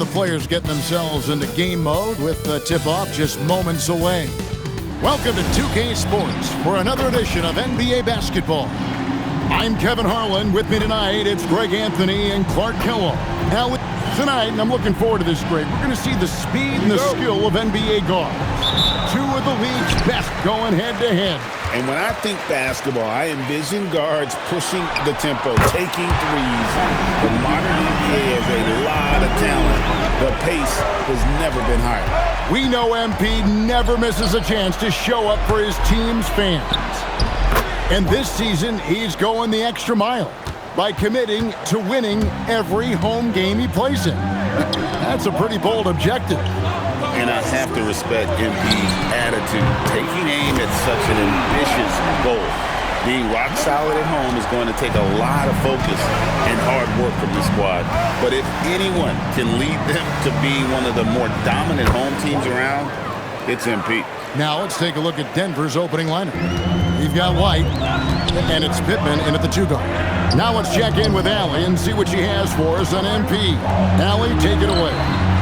the players getting themselves into game mode with the tip-off just moments away. Welcome to 2K Sports for another edition of NBA basketball. I'm Kevin Harlan. With me tonight, it's Greg Anthony and Clark Kellogg. Now, tonight, and I'm looking forward to this, Greg, we're going to see the speed and the skill of NBA guards. Two of the league's best going head-to-head. And when I think basketball, I envision guards pushing the tempo, taking threes. The modern NBA has a lot of talent. The pace has never been higher. We know MP never misses a chance to show up for his team's fans. And this season, he's going the extra mile by committing to winning every home game he plays in. That's a pretty bold objective. And I have to respect MP's attitude. Taking aim at such an ambitious goal. Being rock solid at home is going to take a lot of focus and hard work from the squad. But if anyone can lead them to being one of the more dominant home teams around, it's MP. Now let's take a look at Denver's opening lineup. We've got White, and it's Pittman in at the two-guard. Now let's check in with Allie and see what she has for us on MP. Allie, take it away.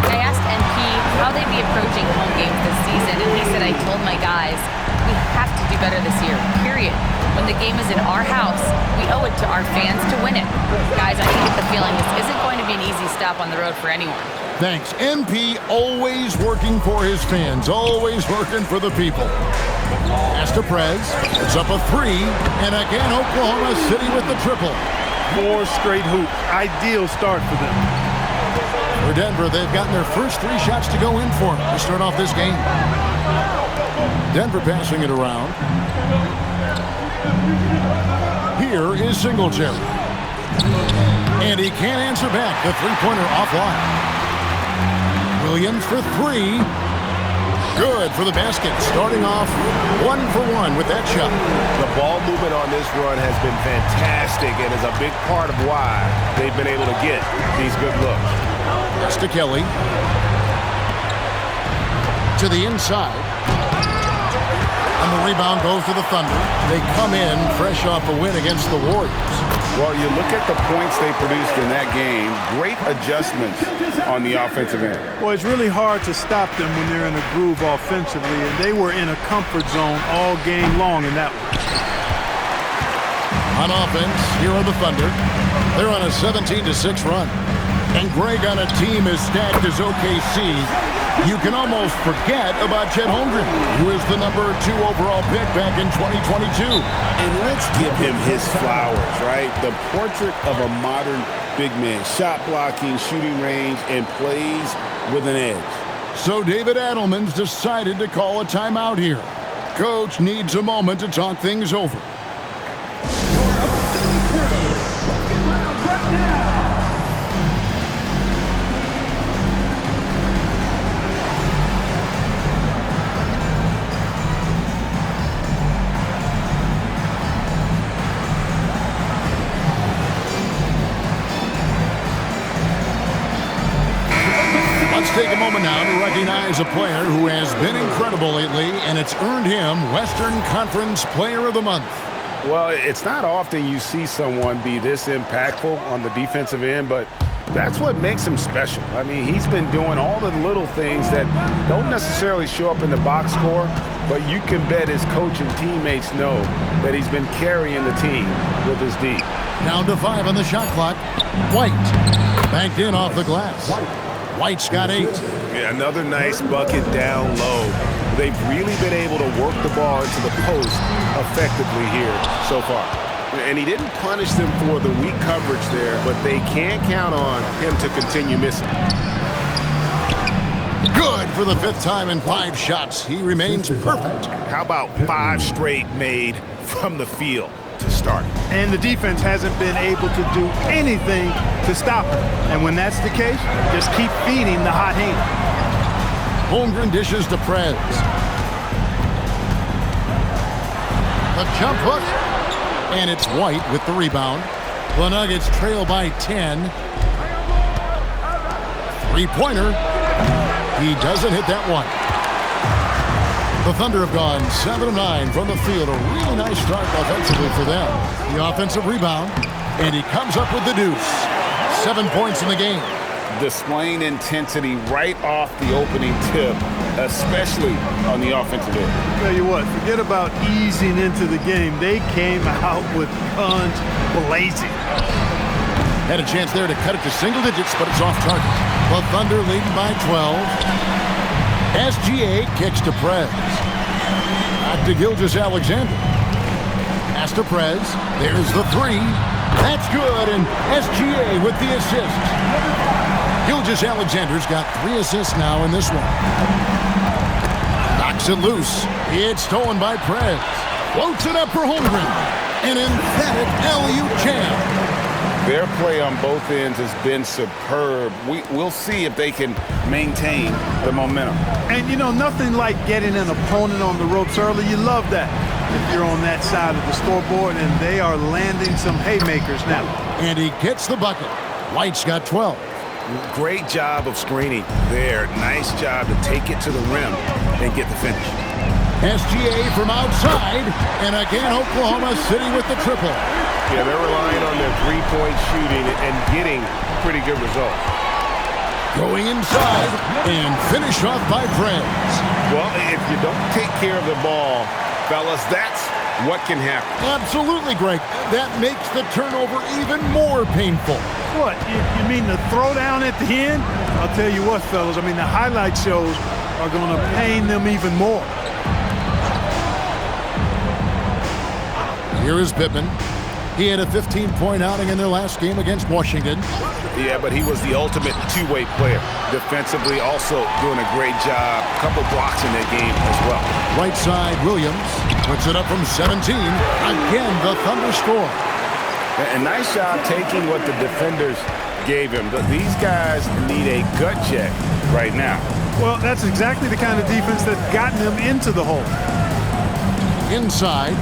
I asked MP how they'd be approaching home games this season, and he said, I told my guys, we have to do better this year, period. When the game is in our house, we owe it to our fans to win it. Guys, I get the feeling this isn't going to be an easy stop on the road for anyone. Thanks. MP always working for his fans, always working for the people. Pass to Prez. It's up a three, and again Oklahoma City with the triple. 4 straight hoops. Ideal start for them. For Denver, they've gotten their first 3 shots to go in for them to start off this game. Denver passing it around. Here is Singletary. And he can't answer back. The three-pointer offline. Williams for 3. Good for the basket. Starting off 1 for 1 with that shot. The ball movement on this run has been fantastic and is a big part of why they've been able to get these good looks. Pass to Kelly. To the inside. And the rebound goes to the Thunder. They come in fresh off a win against the Warriors. Well, you look at the points they produced in that game. Great adjustments on the offensive end. Well, it's really hard to stop them when they're in a groove offensively, and they were in a comfort zone all game long in that one. On offense, here are the Thunder. They're on a 17-6 run. And Greg, on a team as stacked as OKC, you can almost forget about Chet Holmgren, who is the number 2 overall pick back in 2022. And let's give him his flowers, right? The portrait of a modern big man. Shot blocking, shooting range, and plays with an edge. So David Adelman's decided to call a timeout here. Coach needs a moment to talk things over. Let's take a moment now to recognize a player who has been incredible lately, and it's earned him Western Conference Player of the Month. Well, it's not often you see someone be this impactful on the defensive end, but that's what makes him special. I mean, he's been doing all the little things that don't necessarily show up in the box score, but you can bet his coach and teammates know that he's been carrying the team with his D. Down to 5 on the shot clock. White banked in off the glass. White's got 8. Yeah, another nice bucket down low. They've really been able to work the ball into the post effectively here so far. And he didn't punish them for the weak coverage there, but they can't count on him to continue missing. Good for the 5th time in 5 shots. He remains perfect. How about 5 straight made from the field to start? And the defense hasn't been able to do anything to stop him. And when that's the case, just keep feeding the hot hand. Holmgren dishes to Prez. The jump hook. And it's White with the rebound. The Nuggets trail by 10. Three-pointer. He doesn't hit that one. The Thunder have gone 7 of 9 from the field. A really nice start offensively for them. The offensive rebound. And he comes up with the deuce. 7 points in the game. displaying intensity right off the opening tip, especially on the offensive end. Tell you what, forget about easing into the game. They came out with guns blazing. Had a chance there to cut it to single digits, but it's off target. The Thunder leading by 12. SGA kicks to Prez. Back to Gilgeous-Alexander. Pass to Prez. There's the three. That's good, and SGA with the assist. Gilgeous-Alexander's got 3 assists now in this one. Knocks it loose. It's stolen by Prez. Floats it up for Holmgren. An emphatic alley-oop jam. Their play on both ends has been superb. We'll see if they can maintain the momentum. And, you know, nothing like getting an opponent on the ropes early. You love that if you're on that side of the scoreboard, and they are landing some haymakers now. And he gets the bucket. White's got 12. Great job of screening there. Nice job to take it to the rim and get the finish. SGA from outside, and again Oklahoma City with the triple. Yeah, they're relying on their three-point shooting and getting pretty good results. Going inside and finish off by Prez. Well, if you don't take care of the ball, fellas, that's what can happen. Absolutely, Greg. That makes the turnover even more painful. What, you mean the throwdown at the end? I'll tell you what, fellas, I mean, the highlight shows are going to pain them even more. Here is Pittman. He had a 15-point outing in their last game against Washington. Yeah, but he was the ultimate two-way player. Defensively, also doing a great job. A couple blocks in that game as well. Right side, Williams puts it up from 17. Again, the Thunder score. And nice job taking what the defenders gave him. These guys need a gut check right now. Well, that's exactly the kind of defense that's gotten them into the hole. Inside.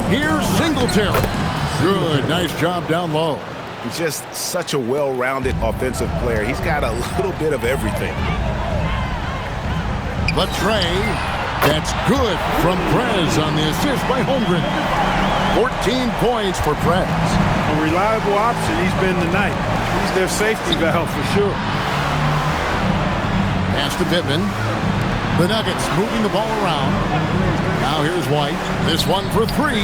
Here's Singletary. Good, nice job down low. He's just such a well-rounded offensive player. He's got a little bit of everything. The tray. That's good from Prez on the assist by Holmgren. 14 points for Prez. A reliable option he's been tonight. He's their safety valve for sure. Pass to Pittman. The Nuggets moving the ball around. Now here's White. This one for three.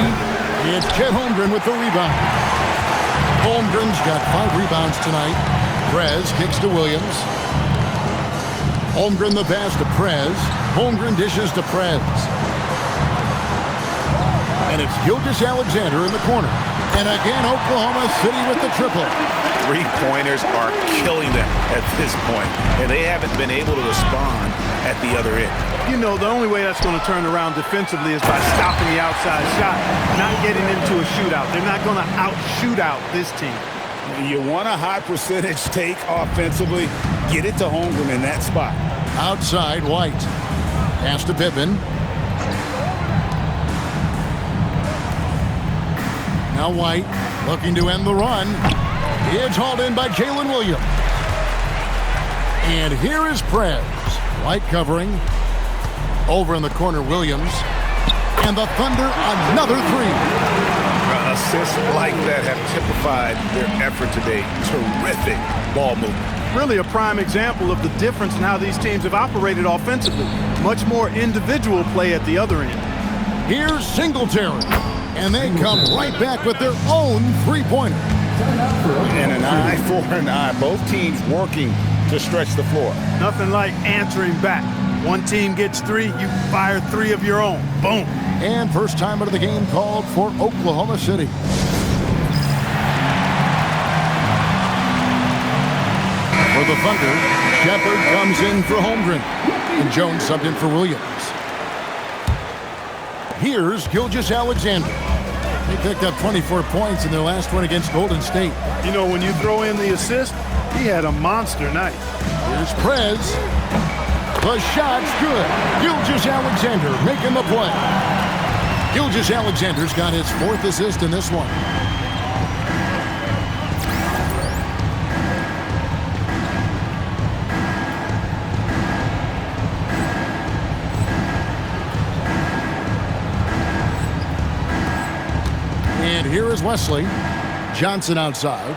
It's Chet Holmgren with the rebound. Holmgren's got 5 rebounds tonight. Prez kicks to Williams. Holmgren the pass to Prez. Holmgren dishes to Prez. And it's Gilgeous-Alexander in the corner. And again, Oklahoma City with the triple. Three-pointers are killing them at this point, and they haven't been able to respond at the other end. You know, the only way that's going to turn around defensively is by stopping the outside shot, not getting into a shootout. They're not going to out-shoot out this team. You want a high percentage take offensively, get it to Holmgren in that spot. Outside, White. Pass to Pittman. Now White looking to end the run. It's hauled in by Jalen Williams. And here is Prez. White covering. Over in the corner, Williams. And the Thunder, another three. Assists like that have typified their effort today. Terrific ball movement. Really a prime example of the difference in how these teams have operated offensively. Much more individual play at the other end. Here's Singletary. And they come right back with their own three-pointer. And an eye for an eye. Both teams working to stretch the floor. Nothing like answering back. One team gets 3, you fire 3 of your own. Boom. And first time out of the game called for Oklahoma City. For the Thunder, Shepard comes in for Holmgren. And Jones subbed in for Williams. Here's Gilgeous-Alexander. They picked up 24 points in their last one against Golden State. You know, when you throw in the assist, he had a monster night. Here's Prez. The shot's good. Gilgeous-Alexander making the play. Gilgeous-Alexander's got his 4th assist in this one. And here is Wesley. Johnson outside.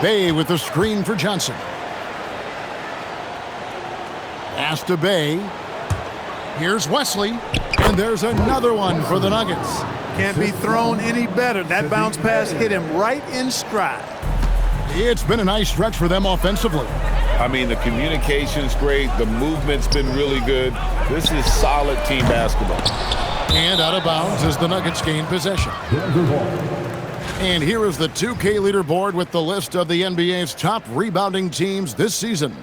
Bay with the screen for Johnson. Pass to Bay. Here's Wesley. And there's another one for the Nuggets. Can't be thrown any better. That bounce pass hit him right in stride. It's been a nice stretch for them offensively. I mean, the communication's great. The movement's been really good. This is solid team basketball. And out of bounds as the Nuggets gain possession. And here is the 2K leaderboard with the list of the NBA's top rebounding teams this season.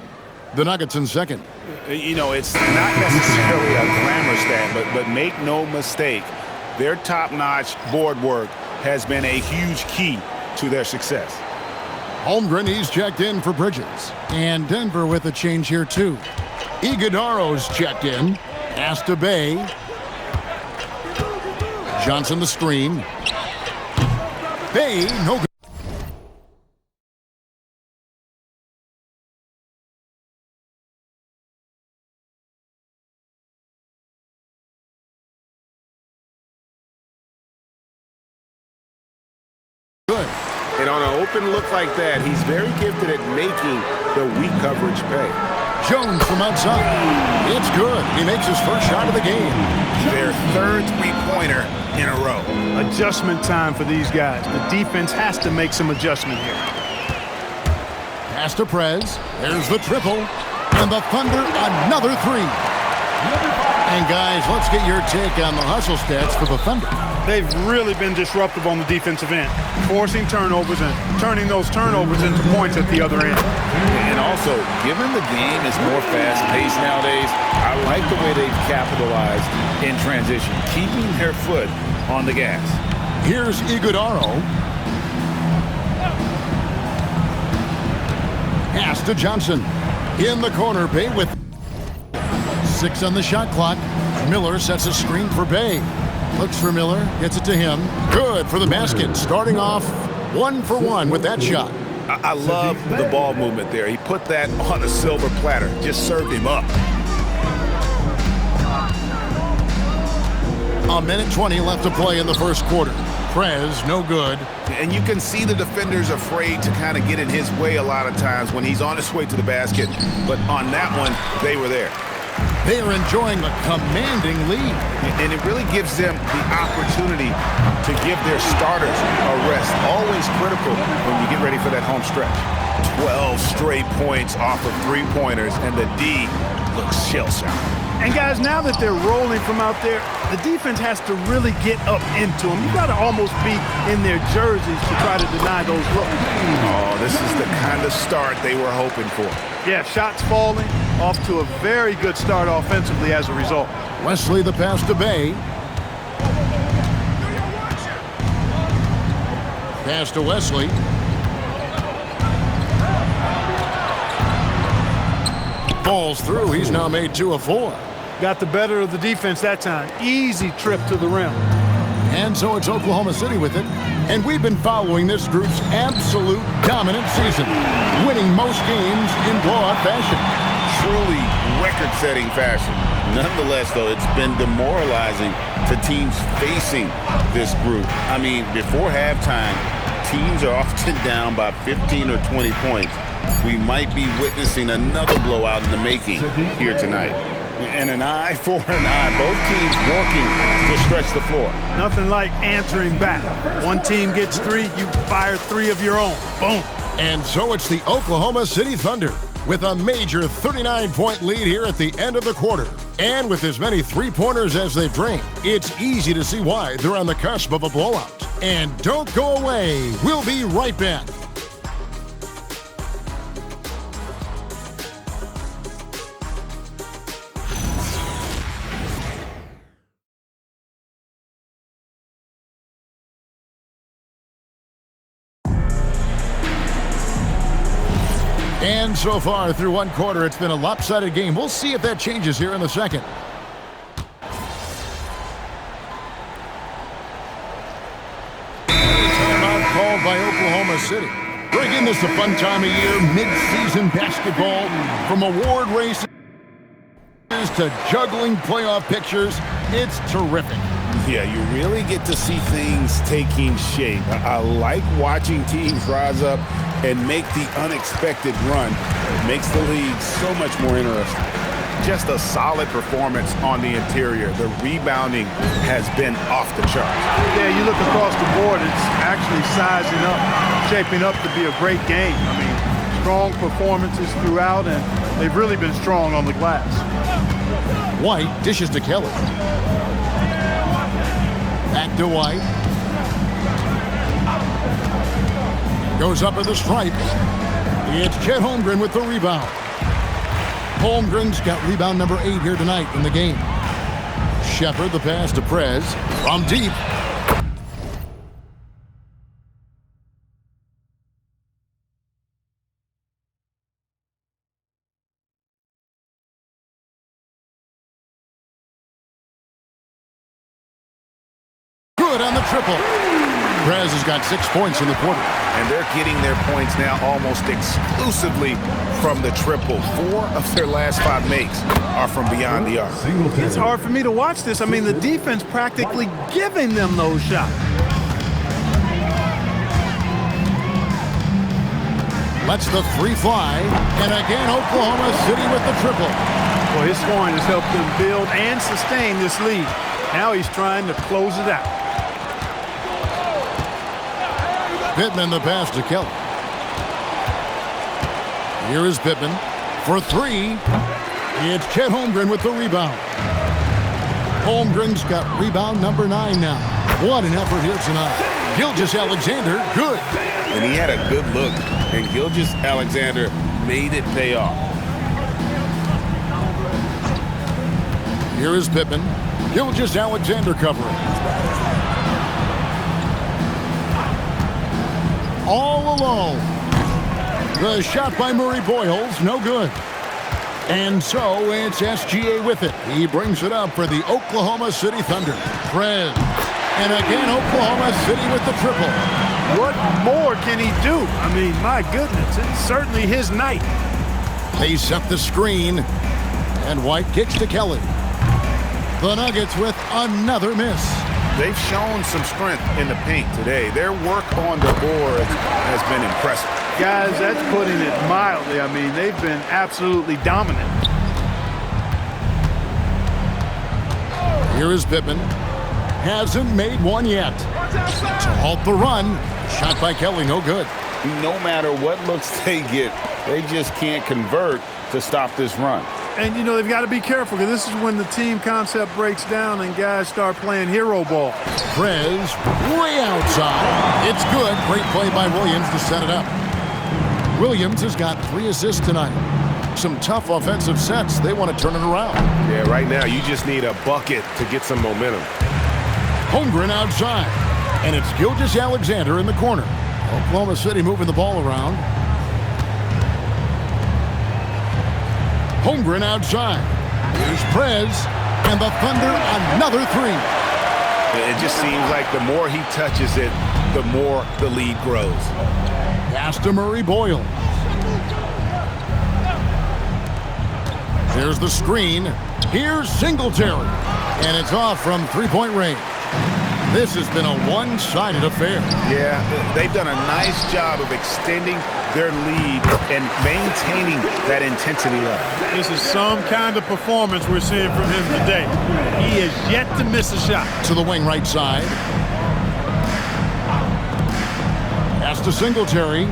The Nuggets in second. You know, it's not necessarily a glamour stat, but make no mistake, their top-notch board work has been a huge key to their success. Holmgren, he's checked in for Bridges. And Denver with a change here, too. Iguodaro's checked in. Pass to Bay. Johnson the screen. Bay, no good. Good. And on an open look like that, he's very gifted at making the weak coverage pay. Jones from outside. It's good. He makes his first shot of the game. Their third three-pointer in a row. Adjustment time for these guys. The defense has to make some adjustment here. Pass to Prez. There's the triple. And the Thunder, another three. And guys, let's get your take on the hustle stats for the Thunder. They've really been disruptive on the defensive end, forcing turnovers and turning those turnovers into points at the other end. And also, given the game is more fast-paced nowadays, I like the way they've capitalized in transition, keeping their foot on the gas. Here's Iguodaro. Pass to Johnson. In the corner, Bay with 6 on the shot clock. Miller sets a screen for Bay. Looks for Miller, gets it to him. Good for the basket, starting off 1 for 1 with that shot. I love the ball movement there. He put that on a silver platter, just served him up. A minute 20 left to play in the first quarter. Prez, no good. And you can see the defenders afraid to kind of get in his way a lot of times when he's on his way to the basket. But on that one, they were there. They are enjoying a commanding lead. And it really gives them the opportunity to give their starters a rest. Always critical when you get ready for that home stretch. 12 straight points off of three-pointers, and the D looks shell-shocked. And guys, now that they're rolling from out there, the defense has to really get up into them. You got to almost be in their jerseys to try to deny those looks. Oh, this is the kind of start they were hoping for. Yeah, shots falling, off to a very good start offensively as a result. Wesley the pass to Bay. Pass to Wesley. Falls through. He's now made 2 of 4. Got the better of the defense that time. Easy trip to the rim. And so it's Oklahoma City with it. And we've been following this group's absolute dominant season, winning most games in blowout fashion. Truly record-setting fashion. Nonetheless, though, it's been demoralizing to teams facing this group. I mean, before halftime, teams are often down by 15 or 20 points. We might be witnessing another blowout in the making here tonight. And an eye for an eye. Both teams working to stretch the floor. Nothing like answering back. One team gets 3, you fire 3 of your own. Boom. And so it's the Oklahoma City Thunder with a major 39-point lead here at the end of the quarter. And with as many three-pointers as they've drained, it's easy to see why they're on the cusp of a blowout. And don't go away. We'll be right back. And so far through one quarter, it's been a lopsided game. We'll see if that changes here in the second. Timeout called by Oklahoma City. Bringing this a fun time of year, mid-season basketball, from award races to juggling playoff pictures. It's terrific. Yeah, you really get to see things taking shape. I like watching teams rise up and make the unexpected run. It makes the league so much more interesting. Just a solid performance on the interior. The rebounding has been off the charts. Yeah, you look across the board, it's actually sizing up, shaping up to be a great game. I mean, strong performances throughout, and they've really been strong on the glass. White dishes to Kelly. Back to White. Goes up at the stripe. It's Chet Holmgren with the rebound. Holmgren's got rebound number 8 here tonight in the game. Shepard the pass to Prez from deep. Good on the triple. Prez has got 6 points in the quarter. And they're getting their points now almost exclusively from the triple. 4 of their last 5 makes are from beyond the arc. It's hard for me to watch this. I mean, the defense practically giving them those shots. Lets the 3 fly. And again, Oklahoma City with the triple. Well, his scoring has helped them build and sustain this lead. Now he's trying to close it out. Pittman the pass to Kelly. Here is Pittman for 3. It's Chet Holmgren with the rebound. Holmgren's got rebound number 9 now. What an effort here tonight. Gilgeous-Alexander, good. And he had a good look, and Gilgeous-Alexander made it pay off. Here is Pittman. Gilgeous-Alexander covering. All alone. The shot by Murray Boyles, no good. And so it's SGA with it. He brings it up for the Oklahoma City Thunder. Prez. And again, Oklahoma City with the triple. What more can he do? I mean, my goodness, it's certainly his night. They set the screen. And White kicks to Kelly. The Nuggets with another miss. They've shown some strength in the paint today. Their work on the board has been impressive. Guys, that's putting it mildly. I mean, they've been absolutely dominant. Here is Pittman. Hasn't made one yet. To halt the run. Shot by Kelly, no good. No matter what looks they get, they just can't convert to stop this run. And, you know, they've got to be careful because this is when the team concept breaks down and guys start playing hero ball. Prez way outside. It's good. Great play by Williams to set it up. Williams has got 3 assists tonight. Some tough offensive sets. They want to turn it around. Yeah, right now you just need a bucket to get some momentum. Holmgren outside. And it's Gilgeous-Alexander in the corner. Oklahoma City moving the ball around. Holmgren outside. Here's Prez. And the Thunder another 3. It just seems like the more he touches it, the more the lead grows. Pass to Murray Boyles. There's the screen. Here's Singletary. And it's off from 3-point range. This has been a one-sided affair. Yeah, they've done a nice job of extending their lead and maintaining that intensity level. This is some kind of performance we're seeing from him today. He is yet to miss a shot. To the wing right side. Pass to Singletary.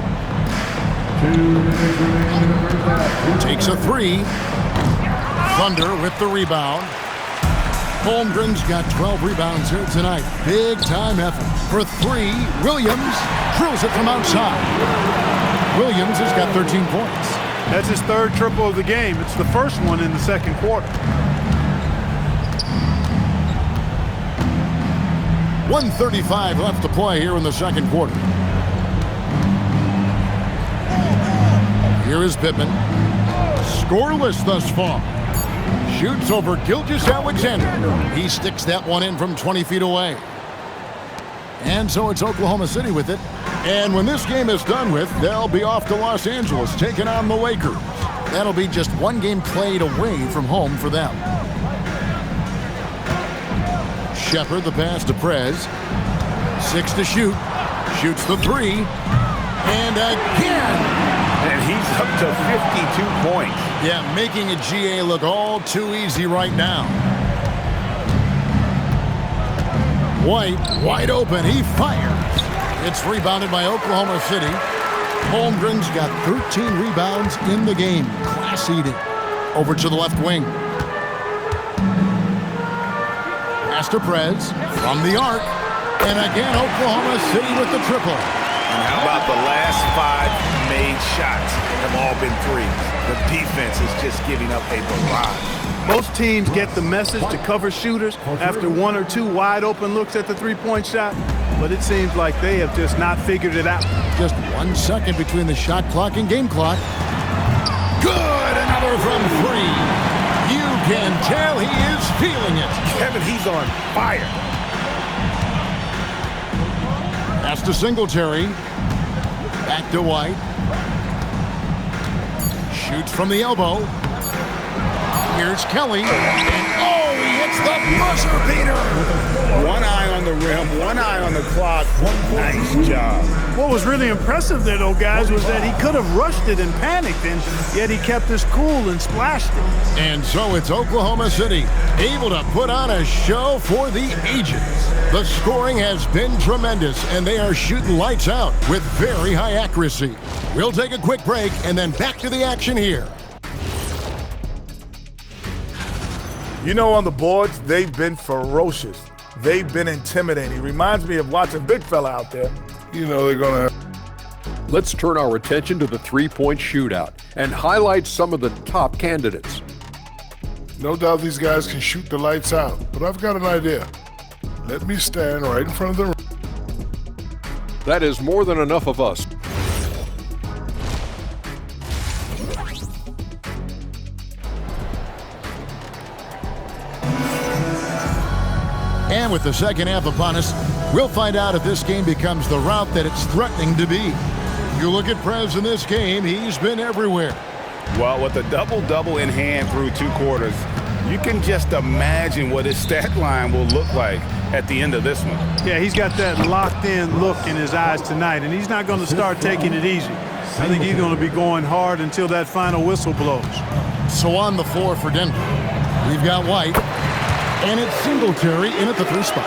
Takes a 3. Thunder with the rebound. Holmgren's got 12 rebounds here tonight. Big time effort. For 3, Williams drills it from outside. Williams has got 13 points. That's his 3rd triple of the game. It's the first one in the 2nd quarter. 1:35 left to play here in the 2nd quarter. Here is Pittman. Scoreless thus far. Shoots over Gilgeous-Alexander. He sticks that one in from 20 feet away. And so it's Oklahoma City with it. And when this game is done with, they'll be off to Los Angeles taking on the Lakers. That'll be just one game played away from home for them. Shepard the pass to Prez. 6 to shoot. Shoots the 3. And again. And he's up to 52 points. Yeah, making a GA look all too easy right now. White, wide open, he fires. It's rebounded by Oklahoma City. Holmgren's got 13 rebounds in the game. Class eating. Over to the left wing. Pass to Prez from the arc. And again, Oklahoma City with the triple. And how about the last 5 made shots have all been threes? The defense is just giving up a barrage. Most teams get the message to cover shooters after 1 or 2 wide open looks at the three-point shot, but it seems like they have just not figured it out. Just 1 second between the shot clock and game clock. Good, another from 3. You can tell he is feeling it. Kevin, he's on fire. Pass to Singletary. Back to White. Shoots from the elbow. Here's Kelly. And oh, he hits the buzzer beater. One eye on the rim, one eye on the clock. Nice job. What was really impressive there, though, guys, was that he could have rushed it and panicked, and yet he kept his cool and splashed it. And so it's Oklahoma City able to put on a show for the ages. The scoring has been tremendous, and they are shooting lights out with very high accuracy. We'll take a quick break and then back to the action here. You know, on the boards, they've been ferocious. They've been intimidating. Reminds me of watching big fella out there. You know, they're going to... Let's turn our attention to the three-point shootout and highlight some of the top candidates. No doubt these guys can shoot the lights out, but I've got an idea. Let me stand right in front of the rim. That is more than enough of us. And with the second half upon us, we'll find out if this game becomes the route that it's threatening to be. You look at Prez in this game, he's been everywhere. Well, with a double-double in hand through 2 quarters, you can just imagine what his stat line will look like at the end of this one. Yeah, he's got that locked-in look in his eyes tonight, and he's not going to start taking it easy. I think he's going to be going hard until that final whistle blows. So on the floor for Denver, we've got White. And it's Singletary in at the 3 spot.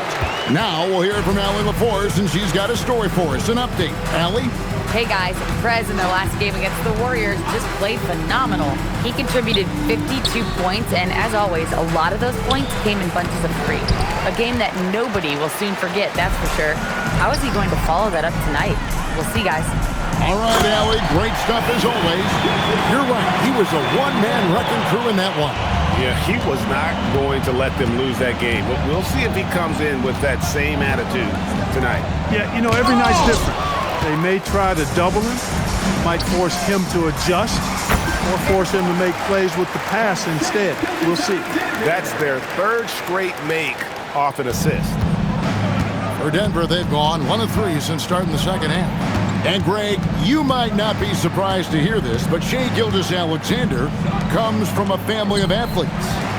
Now we'll hear from Allie LaForce, and she's got a story for us. An update. Allie? Hey guys, Prez in their last game against the Warriors just played phenomenal. He contributed 52 points, and as always, a lot of those points came in bunches of 3. A game that nobody will soon forget, that's for sure. How is he going to follow that up tonight? We'll see, guys. All right, Allie, great stuff as always. You're right, he was a one-man wrecking crew in that one. Yeah, he was not going to let them lose that game. But we'll see if he comes in with that same attitude tonight. Yeah, you know, every night's different. They may try to double him, might force him to adjust, or force him to make plays with the pass instead. We'll see. That's their 3rd straight make off an assist. For Denver, they've gone 1 of 3 since starting the second half. And Greg, you might not be surprised to hear this, but Shai Gilgeous-Alexander comes from a family of athletes.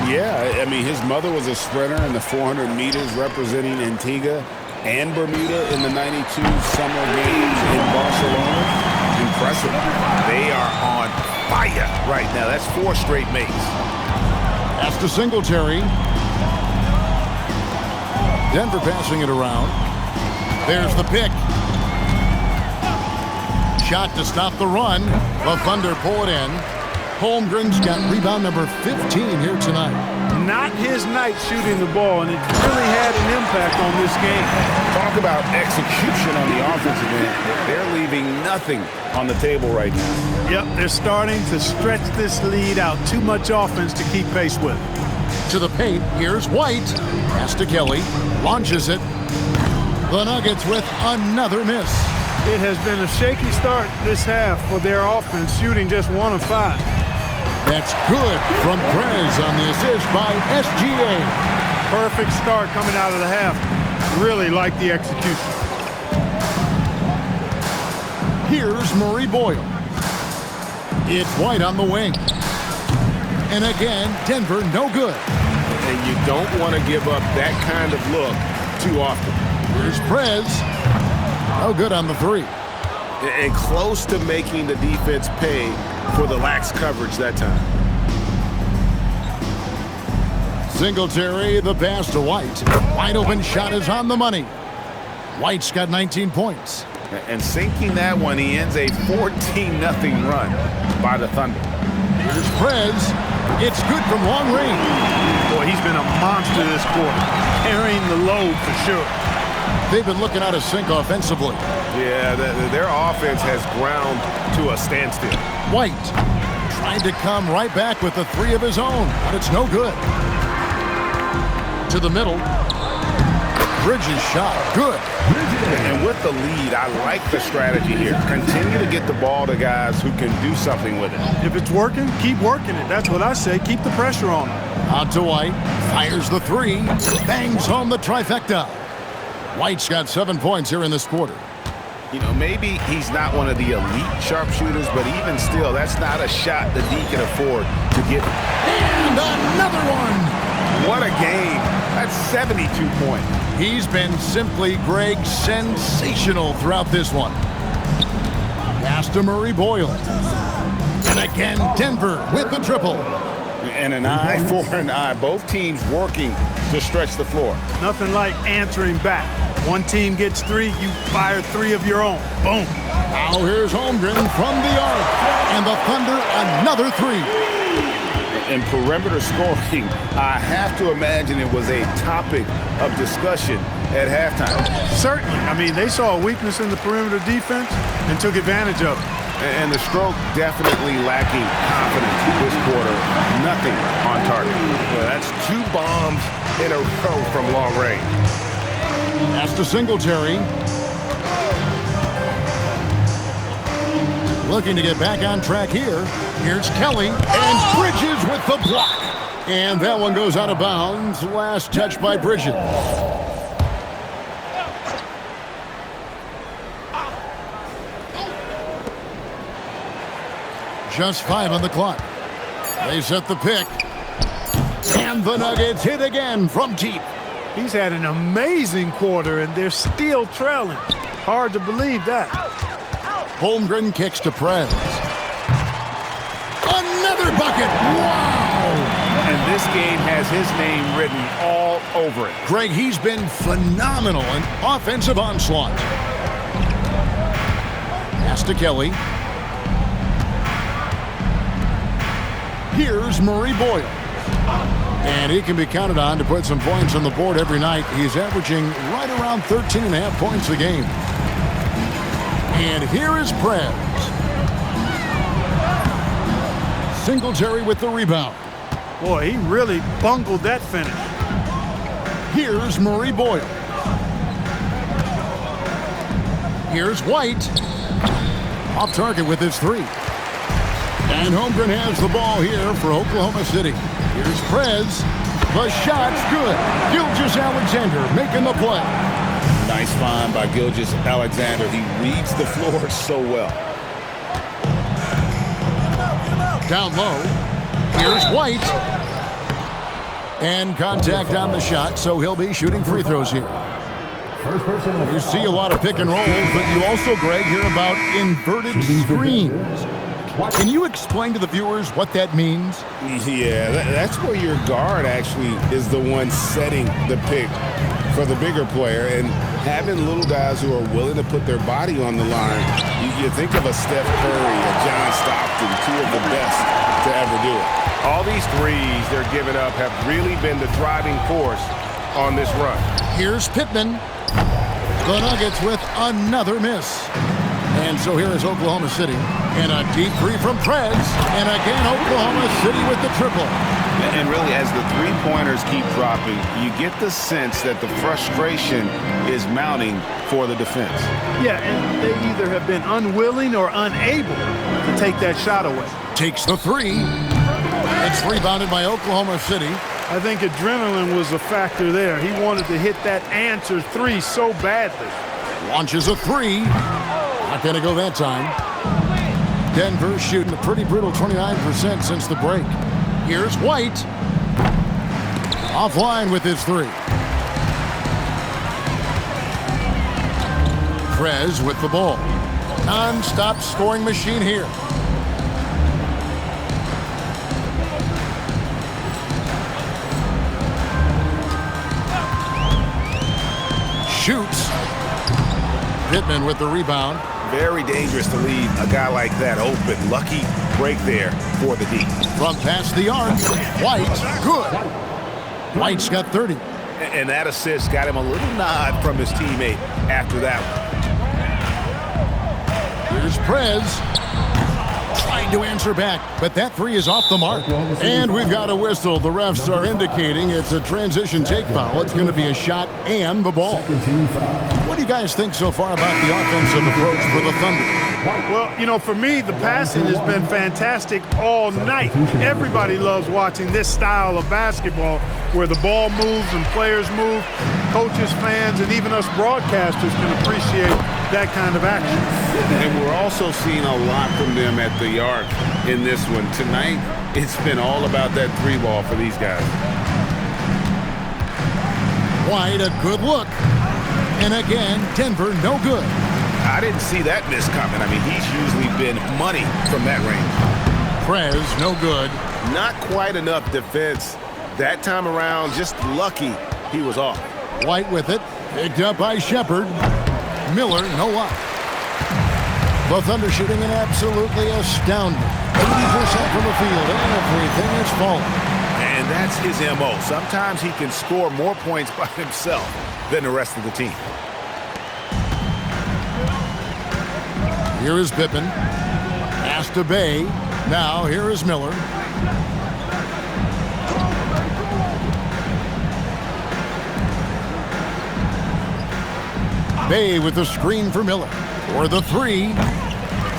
Yeah, I mean, his mother was a sprinter in the 400 meters representing Antigua and Bermuda in the 92 Summer Games in Barcelona. Impressive. They are on fire right now. That's 4 straight makes. Pass to Singletary. Denver passing it around. There's the pick. Shot to stop the run. The Thunder pull it in. Holmgren's got rebound number 15 here tonight. Not his night shooting the ball, and it really had an impact on this game. Talk about execution on the offensive end. They're leaving nothing on the table right now. Yep, they're starting to stretch this lead out. Too much offense to keep pace with. To the paint, here's White. Pass to Kelly. Launches it. The Nuggets with another miss. It has been a shaky start this half for their offense, shooting just 1 of 5. That's good from Prez on the assist by SGA. Perfect start coming out of the half. Really like the execution. Here's Murray Boyle. It's White on the wing. And again, Denver no good. And you don't want to give up that kind of look too often. Here's Prez. No good on the 3. and close to making the defense pay for the lax coverage that time. Singletary, the pass to White. Wide open shot is on the money. White's got 19 points. And sinking that one, he ends a 14-0 run by the Thunder. Here's Prez. It's good from long range. Boy, he's been a monster this quarter, carrying the load for sure. They've been looking out of sync offensively. Yeah, their offense has ground to a standstill. White tried to come right back with the three of his own, but it's no good. To the middle. Bridges shot. Good. And with the lead, I like the strategy here. Continue to get the ball to guys who can do something with it. If it's working, keep working it. That's what I say. Keep the pressure on him. Out to White. Fires the three. Bangs home the trifecta. White's got 7 points here in this quarter. You know, maybe he's not one of the elite sharpshooters, but even still, that's not a shot that he can afford to get. And another one. What a game. That's 72 points. He's been simply, Greg, sensational throughout this one. Pass to Murray Boyle. And again, Denver with the triple. And an eye for an eye. Both teams working to stretch the floor. Nothing like answering back. One team gets three, you fire three of your own. Boom. Now here's Holmgren from the arc. And the Thunder, another three. In perimeter scoring, I have to imagine it was a topic of discussion at halftime. Certainly. I mean, they saw a weakness in the perimeter defense and took advantage of it. And the stroke definitely lacking confidence this quarter. Nothing on target. Well, that's 2 bombs in a row from long range. Pass to Singletary. Looking to get back on track here. Here's Kelly, and Bridges with the block. And that one goes out of bounds. Last touch by Bridges. Just 5 on the clock. They set the pick. And the Nuggets hit again from deep. He's had an amazing quarter, and they're still trailing. Hard to believe that. Holmgren kicks to Prez. Another bucket! Wow! And this game has his name written all over it. Greg, he's been phenomenal in offensive onslaught. Pass to Kelly. Here's Murray Boyle. And he can be counted on to put some points on the board every night. He's averaging right around 13.5 points a game. And here is Prez. Singletary with the rebound. Boy, he really bungled that finish. Here's Murray Boyle. Here's White. Off target with his three. And Holmgren has the ball here for Oklahoma City. Here's Prez. The shot's good. Gilgeous-Alexander making the play. Nice find by Gilgeous-Alexander. He reads the floor so well. Down low. Here's White. And contact on the shot, so he'll be shooting free throws here. You see a lot of pick and rolls, but you also, Greg, hear about inverted screens. Can you explain to the viewers what that means? Yeah, that's where your guard actually is the one setting the pick for the bigger player, and having little guys who are willing to put their body on the line. You think of a Steph Curry, a John Stockton, 2 of the best to ever do it. All these threes they're giving up have really been the driving force on this run. Here's Pittman. The Nuggets with another miss. And so here is Oklahoma City. And a deep three from Prez. And again, Oklahoma City with the triple. And really, as the three-pointers keep dropping, you get the sense that the frustration is mounting for the defense. Yeah, and they either have been unwilling or unable to take that shot away. Takes the three. It's rebounded by Oklahoma City. I think adrenaline was a factor there. He wanted to hit that answer three so badly. Launches a three. Not going to go that time. Denver shooting a pretty brutal 29% since the break. Here's White. Offline with his three. Prez with the ball. Non-stop scoring machine here. Shoots. Pittman with the rebound. Very dangerous to leave a guy like that open. Lucky break there for the D. From past the arc, White, good. White's got 30. And that assist got him a little nod from his teammate after that one. Here's Prez. Trying to answer back, but that three is off the mark. And we've got a whistle. The refs are indicating it's a transition take foul. It's going to be a shot and the ball. What do you guys think so far about the offensive approach for the Thunder? Well, you know, for me, the passing has been fantastic all night. Everybody loves watching this style of basketball where the ball moves and players move. Coaches, fans, and even us broadcasters can appreciate that kind of action. And we're also seeing a lot from them at the arc in this one. Tonight, it's been all about that three ball for these guys. White, a good look. And again, Denver, no good. I didn't see that miss coming. I mean, he's usually been money from that range. Prez, no good. Not quite enough defense that time around. Just lucky he was off. White with it. Picked up by Shepard. Miller, no luck. The Thunder shooting an absolutely astounding 80% from the field. Everything is falling. And that's his MO. Sometimes he can score more points by himself than the rest of the team. Here is Pippen. Pass to Bay. Now here is Miller. Bay with the screen for Miller. For the three.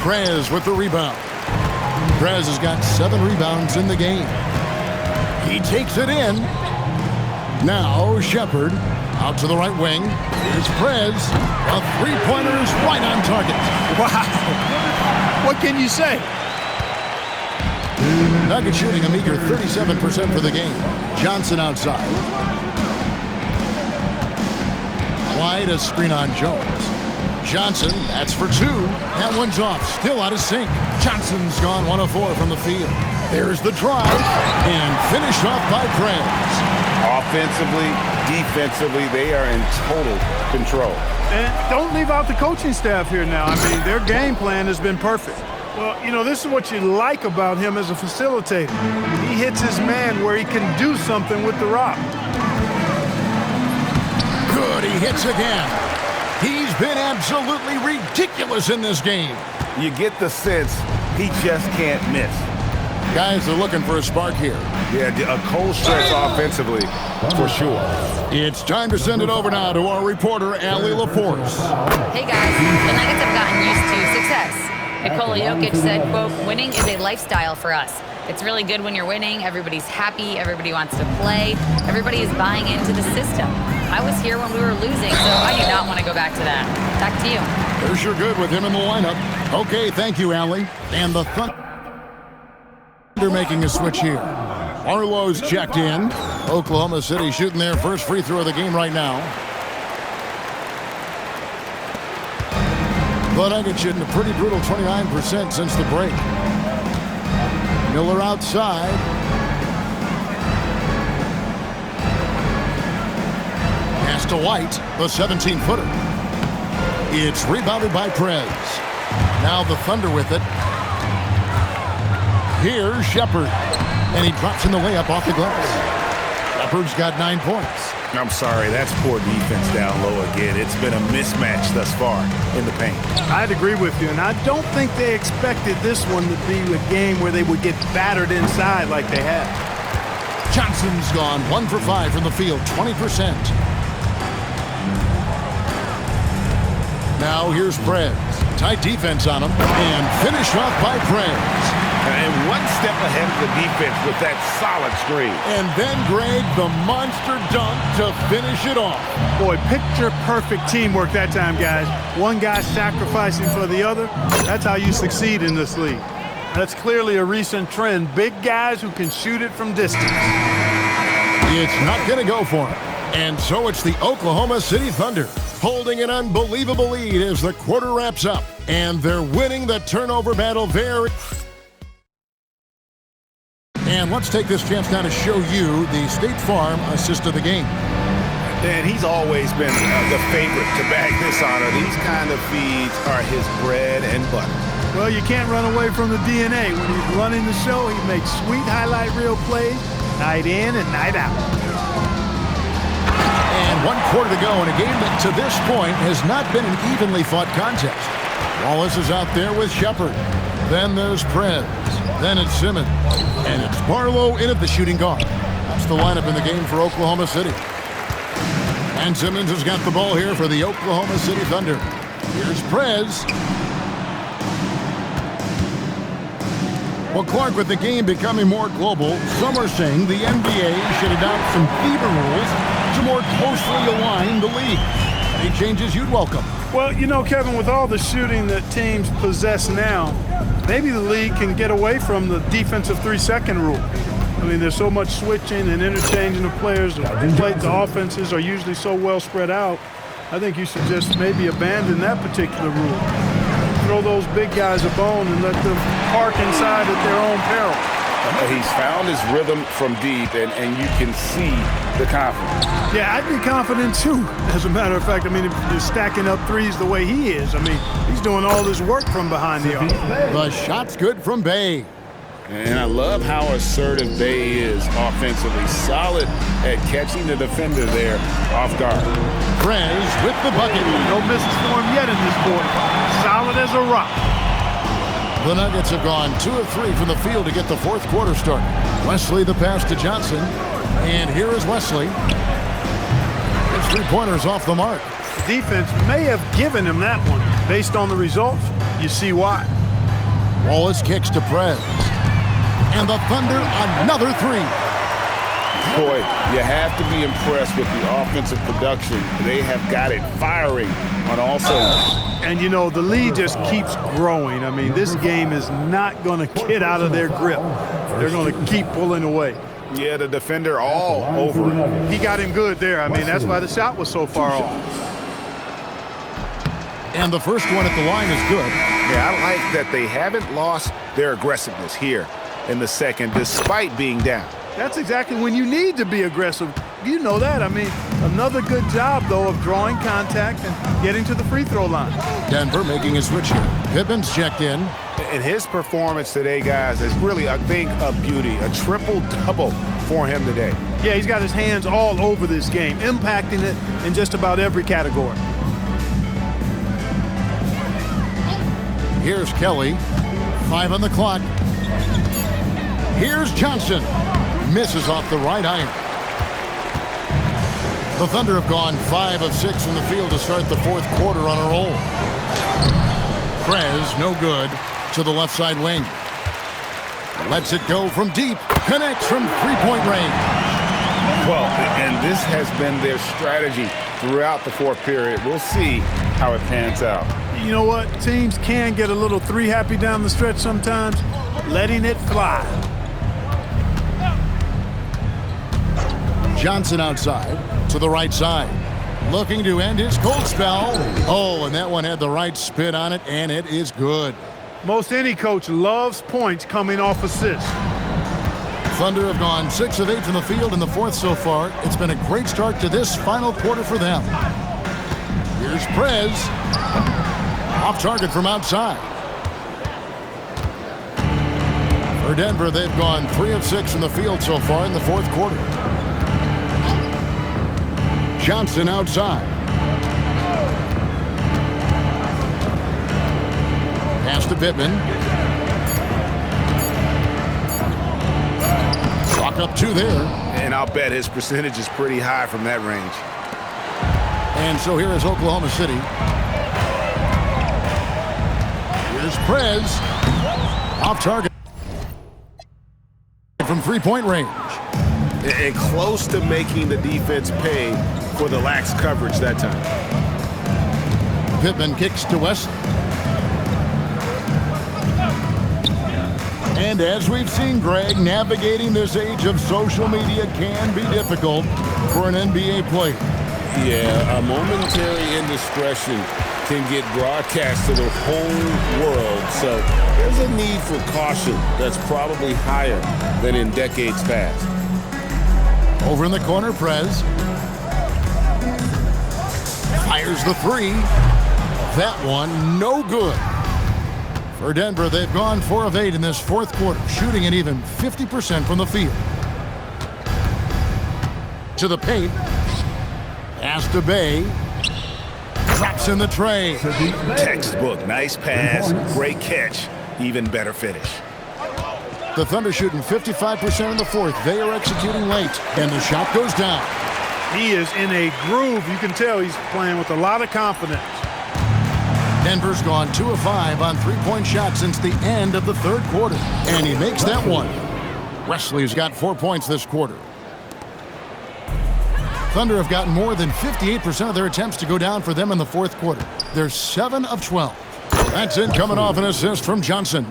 Prez with the rebound. Prez has got 7 rebounds in the game. He takes it in. Now Shepard out to the right wing. Here's Prez. A three-pointer is right on target. Wow. What can you say? Nuggets shooting a meager 37% for the game. Johnson outside. Wide, a screen on Jones. Johnson, that's for 2. That one's off, still out of sync. Johnson's gone 1 of 4 from the field. There's the drive, and finished off by Prez. Offensively, defensively, they are in total control. And don't leave out the coaching staff here now. I mean, their game plan has been perfect. Well, you know, this is what you like about him as a facilitator. He hits his man where he can do something with the rock. Good, he hits again. He's been absolutely ridiculous in this game. You get the sense he just can't miss. Guys are looking for a spark here. Yeah, a cold stretch offensively, for sure. It's time to send it over now to our reporter, Allie LaForce. Hey guys, the Nuggets have gotten used to success. Nikola Jokic said, quote, "Winning is a lifestyle for us. It's really good when you're winning. Everybody's happy. Everybody wants to play. Everybody is buying into the system. I was here when we were losing, so I do not want to go back to that." Back to you. They're sure good with him in the lineup. Okay, thank you, Allie. And the Thunder making a switch here. Arlo's checked in. Oklahoma City shooting their first free throw of the game right now. The Nuggets shooting a pretty brutal 29% since the break. Miller outside. Pass to White, the 17-footer. It's rebounded by Prez. Now the Thunder with it. Here's Shepard. And he drops in the layup off the glass. Shepard's got 9 points. I'm sorry, that's poor defense down low again. It's been a mismatch thus far in the paint. I'd agree with you, and I don't think they expected this one to be a game where they would get battered inside like they have. Johnson's gone 1 for 5 from the field, 20%. Now here's Prez. Tight defense on him, and finished off by Prez. And one step ahead of the defense with that solid screen. And then Greg, the monster dunk to finish it off. Boy, picture-perfect teamwork that time, guys. One guy sacrificing for the other. That's how you succeed in this league. That's clearly a recent trend. Big guys who can shoot it from distance. It's not going to go for him. And so it's the Oklahoma City Thunder holding an unbelievable lead as the quarter wraps up. And they're winning the turnover battle very... And let's take this chance now to show you the State Farm assist of the game. And he's always been the favorite to bag this honor. These kind of feeds are his bread and butter. Well, you can't run away from the DNA. When he's running the show, he makes sweet highlight reel plays night in and night out. And 1 quarter to go in a game that to this point has not been an evenly fought contest. Wallace is out there with Shepard. Then there's Prez. Then it's Simmons. And it's Barlow in at the shooting guard. That's the lineup in the game for Oklahoma City. And Simmons has got the ball here for the Oklahoma City Thunder. Here's Prez. Well, Clark, with the game becoming more global, some are saying the NBA should adopt some FIBA rules to more closely align the league. Any changes you'd welcome? Well, you know, Kevin, with all the shooting that teams possess now, maybe the league can get away from the defensive 3-second rule. I mean, there's so much switching and interchanging of players. The offenses are usually so well spread out. I think you should just maybe abandon that particular rule. Throw those big guys a bone and let them park inside at their own peril. He's found his rhythm from deep, and you can see the confidence. Yeah, I'd be confident too. As a matter of fact, I mean, if you're stacking up threes the way he is, I mean, he's doing all this work from behind the arc. The shot's good from Bey. And I love how assertive Bey is offensively. Solid at catching the defender there off guard. Prez with the bucket. No misses for him yet in this quarter. Solid as a rock. The Nuggets have gone 2 of 3 from the field to get the fourth quarter started. Wesley the pass to Johnson. And here is Wesley. His three-pointers off the mark. The defense may have given him that one. Based on the results, you see why. Wallace kicks to Prez. And the Thunder, another three. Boy, you have to be impressed with the offensive production. They have got it firing on all cylinders. And, you know, the lead just keeps growing. I mean, this game is not going to get out of their grip. They're going to keep pulling away. Yeah, the defender all over him. He got him good there. I mean, that's why the shot was so far off. And the first one at the line is good. Yeah, I like that they haven't lost their aggressiveness here in the second, despite being down. That's exactly when you need to be aggressive. You know that. I mean, another good job, though, of drawing contact and getting to the free throw line. Denver making a switch here. Pippin's checked in. And his performance today, guys, is really a thing of beauty. A triple-double for him today. Yeah, he's got his hands all over this game, impacting it in just about every category. Here's Kelly. 5 on the clock. Here's Johnson. Misses off the right iron. The Thunder have gone 5 of 6 from the field to start the fourth quarter on a roll. Prez, no good, to the left side wing. Lets it go from deep. Connects from three-point range. Well, and this has been their strategy throughout the fourth period. We'll see how it pans out. You know what? Teams can get a little three-happy down the stretch sometimes. Letting it fly. Johnson outside to the right side. Looking to end his cold spell. Oh, and that one had the right spin on it, and it is good. Most any coach loves points coming off assists. Thunder have gone 6 of 8 from the field in the fourth so far. It's been a great start to this final quarter for them. Here's Prez. Off target from outside. For Denver, they've gone 3 of 6 from the field so far in the fourth quarter. Johnson outside. Pass to Pippen. Clock up 2 there. And I'll bet his percentage is pretty high from that range. And so here is Oklahoma City. Here's Prez. Off target from three-point range. And close to making the defense pay for the lax coverage that time. Pippen kicks to Wesley. And as we've seen, Greg, navigating this age of social media can be difficult for an NBA player. Yeah, a momentary indiscretion can get broadcast to the whole world. So there's a need for caution that's probably higher than in decades past. Over in the corner, Prez. Fires the three. That one, no good. For Denver, they've gone 4 of 8 in this fourth quarter, shooting an even 50% from the field. To the paint. Pass to Bay. Drops in the tray. Textbook, nice pass, great catch, even better finish. The Thunder shooting 55% in the fourth. They are executing late, and the shot goes down. He is in a groove. You can tell he's playing with a lot of confidence. Denver's gone 2 of 5 on three-point shots since the end of the third quarter, and he makes that one. Wesley's got 4 points this quarter. Thunder have gotten more than 58% of their attempts to go down for them in the fourth quarter. They're 7 of 12. That's it, coming off an assist from Johnson.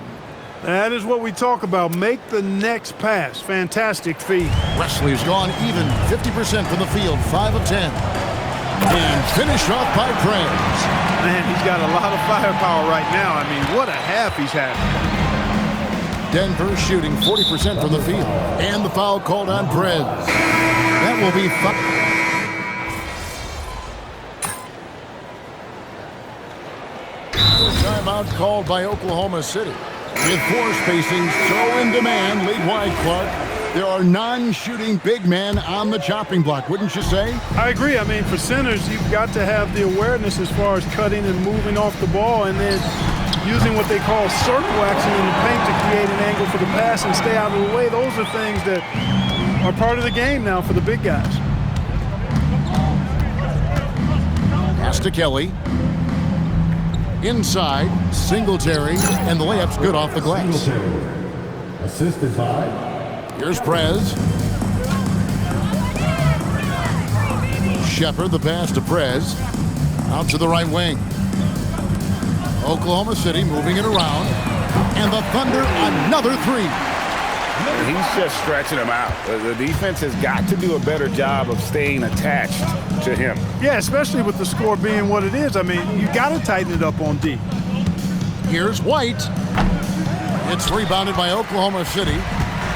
That is what we talk about. Make the next pass. Fantastic feed. Wesley's gone even 50% from the field, 5 of 10. And finished off by Prez. Man, he's got a lot of firepower right now. I mean, what a half he's had. Denver shooting 40% from the field. And the foul called on Prez. That will be timeout called by Oklahoma City. With floor spacing so in demand, lead wide, Clark. There are non-shooting big men on the chopping block, wouldn't you say? I agree. I mean, for centers, you've got to have the awareness as far as cutting and moving off the ball and then using what they call circle action in the paint to create an angle for the pass and stay out of the way. Those are things that are part of the game now for the big guys. Pass to Kelly. Inside, Singletary, and the layup's good off the glass. Assisted by... Here's Prez. Shepard, the pass to Prez. Out to the right wing. Oklahoma City moving it around. And the Thunder, another three. He's just stretching him out. The defense has got to do a better job of staying attached to him. Yeah, especially with the score being what it is. I mean, you got to tighten it up on D. Here's White. It's rebounded by Oklahoma City.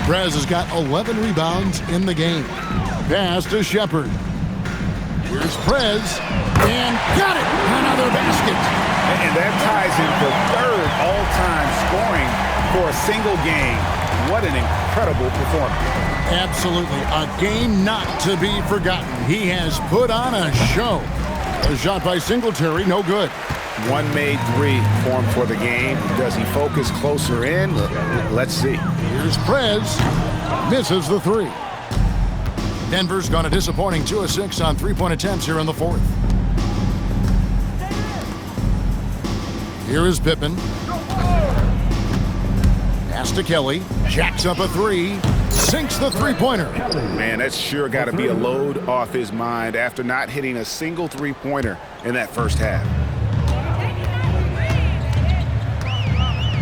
Prez has got 11 rebounds in the game. Pass to Shepard. Here's Prez. And got it! Another basket. And that ties in for third all-time scoring for a single game. What an incredible performance. Absolutely. A game not to be forgotten. He has put on a show. A shot by Singletary, no good. One made three for him for the game. Does he focus closer in? Let's see. Here's Prez. Misses the three. Denver's gone a disappointing 2 of 6 on three-point attempts here in the fourth. Here is Pippen. Pass to Kelly. Jacks up a three. Sinks the three-pointer. Man, that's sure got to be a load off his mind after not hitting a single three-pointer in that first half.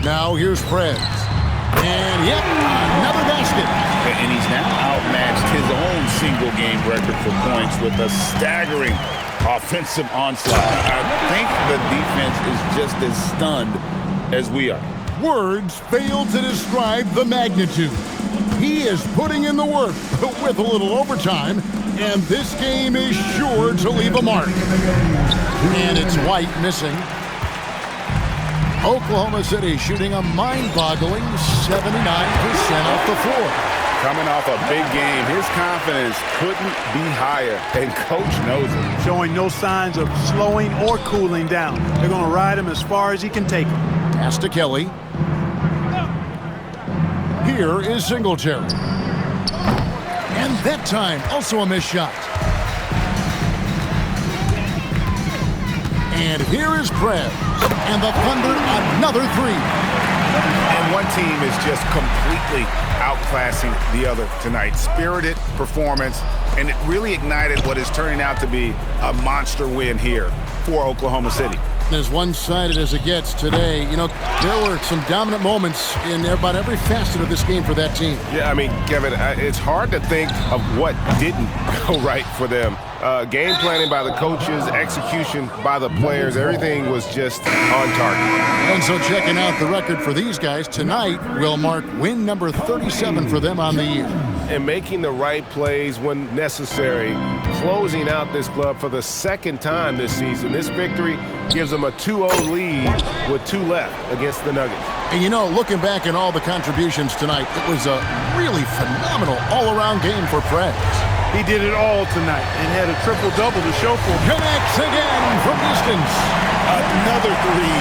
Now here's Prez. And yep, another basket. And he's now outmatched his own single-game record for points with a staggering offensive onslaught. I think the defense is just as stunned as we are. Words fail to describe the magnitude. He is putting in the work with a little overtime, and this game is sure to leave a mark. And it's White missing. Oklahoma City shooting a mind-boggling 79% off the floor. Coming off a big game, his confidence couldn't be higher, and coach knows it. Showing no signs of slowing or cooling down. They're going to ride him as far as he can take him. Pass to Kelly. Here is Singletary. And that time, also a missed shot. And here is Prez. And the Thunder, another three. And one team is just completely outclassing the other tonight. Spirited performance, and it really ignited what is turning out to be a monster win here for Oklahoma City. As one-sided as it gets today, you know, there were some dominant moments in about every facet of this game for that team. Yeah, I mean, Kevin, it's hard to think of what didn't go right for them. Game planning by the coaches, execution by the players, everything was just on target. And so checking out the record for these guys, tonight will mark win number 37 for them on the year. And making the right plays when necessary, closing out this club for the second time this season. This victory gives them a 2-0 lead with 2 left against the Nuggets. And you know, looking back at all the contributions tonight, it was a really phenomenal all-around game for Preds. He did it all tonight and had a triple-double to show for him. Connects again from distance. Another three.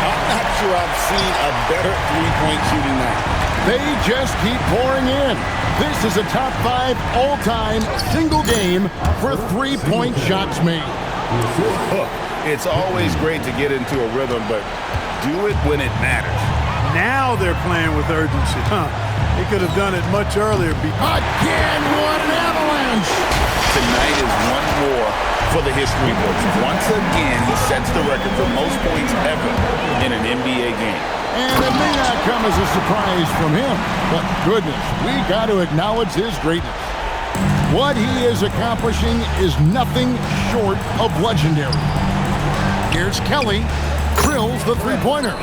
I'm not sure I've seen a better three-point shooting night. They just keep pouring in. This is a top 5 all-time single game for three-point shots made. Look, it's always great to get into a rhythm, but do it when it matters. Now they're playing with urgency. They could have done it much earlier. Again, what an avalanche! Tonight is one more for the history books. Once again, he sets the record for most points ever in an NBA game. And it may not come as a surprise from him, but goodness, we got to acknowledge his greatness. What he is accomplishing is nothing short of legendary. Here's Kelly. Drills the three-pointer.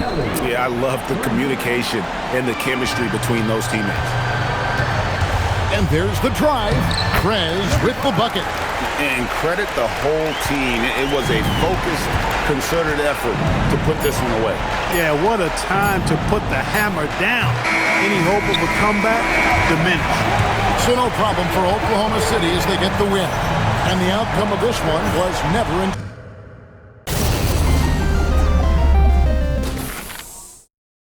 Yeah, I love the communication and the chemistry between those teammates. And there's the drive. Prez with the bucket. And credit the whole team. It was a focused, concerted effort to put this one away. Yeah, what a time to put the hammer down. Any hope of a comeback? Diminished. So no problem for Oklahoma City as they get the win. And the outcome of this one was never in